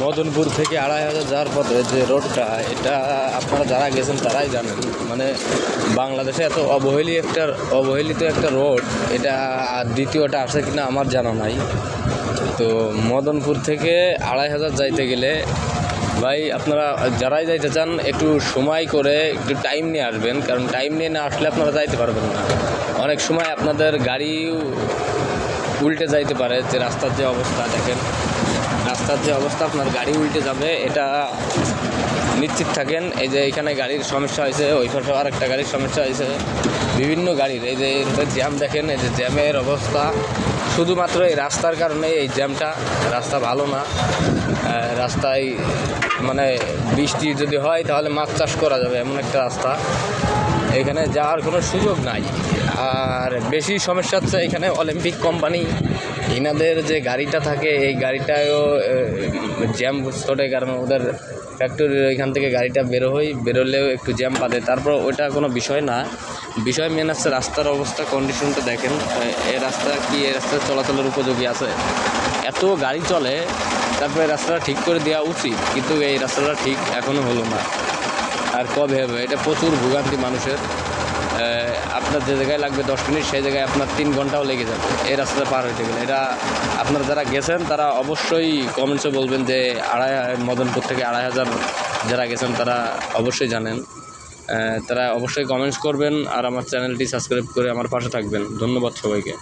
মদনপুর থেকে 2500 যাওয়ার পথে যে রোডটা, এটা আপনারা যারা গেছেন তারাই জানেন। মানে বাংলাদেশে এত অবহেলিত একটা রোড, এটা আর দ্বিতীয়টা আসে কিনা আমার জানা নাই। তো মদনপুর থেকে 2500 যাইতে গেলে ভাই আপনারা যারাই যাইতে চান একটু সময় করে একটু টাইম নিয়ে আসবেন, কারণ টাইম নিয়ে না আসলে আপনারা যাইতে পারবেন না। অনেক সময় আপনাদের গাড়ি উল্টে যাইতে পারে। যে রাস্তার যে অবস্থা দেখেন, রাস্তার যে অবস্থা, আপনার গাড়ি উল্টে যাবে এটা নিশ্চিত থাকেন। এই যে এখানে গাড়ির সমস্যা হয়েছে, ওই পাশে আরেকটা গাড়ির সমস্যা হয়েছে, বিভিন্ন গাড়ির। এই যে জ্যাম দেখেন, এই যে জ্যামের অবস্থা শুধুমাত্র এই রাস্তার কারণে। এই জ্যামটা, রাস্তা ভালো না, রাস্তায় মানে বৃষ্টি যদি হয় তাহলে মাছ চাষ করা যাবে এমন একটা রাস্তা, এখানে যাওয়ার কোনো সুযোগ নাই। আর বেশি সমস্যা হচ্ছে এখানে অলিম্পিক কোম্পানি, এনাদের যে গাড়িটা থাকে এই গাড়িটাও জ্যাম ঘটে, কারণ ওদের ফ্যাক্টরির ওইখান থেকে গাড়িটা বেরোলেও একটু জ্যাম পাবে। তারপর ওইটা কোনো বিষয় না, বিষয় মেন হচ্ছে রাস্তার অবস্থা, কন্ডিশনটা দেখেন। এই রাস্তা কি এই রাস্তা চলাচলের উপযোগী আছে? এত গাড়ি চলে, তারপরে রাস্তাটা ঠিক করে দেওয়া উচিত, কিন্তু এই রাস্তাটা ঠিক এখনও হলো না। আর কবে হবে? এটা প্রচুর ভোগান্তি মানুষের। আপনার যে জায়গায় লাগবে 10 মিনিট, সেই জায়গায় আপনার 3 ঘন্টাও লেগে যাবে এই রাস্তাটা পার হইতে গেলে। এটা আপনারা যারা গেছেন তারা অবশ্যই কমেন্টসে বলবেন যে মদনপুর থেকে 2500 যারা গেছেন তারা অবশ্যই জানেন। তারা অবশ্যই কমেন্টস করবেন আর আমার চ্যানেলটি সাবস্ক্রাইব করে আমার পাশে থাকবেন। ধন্যবাদ সবাইকে।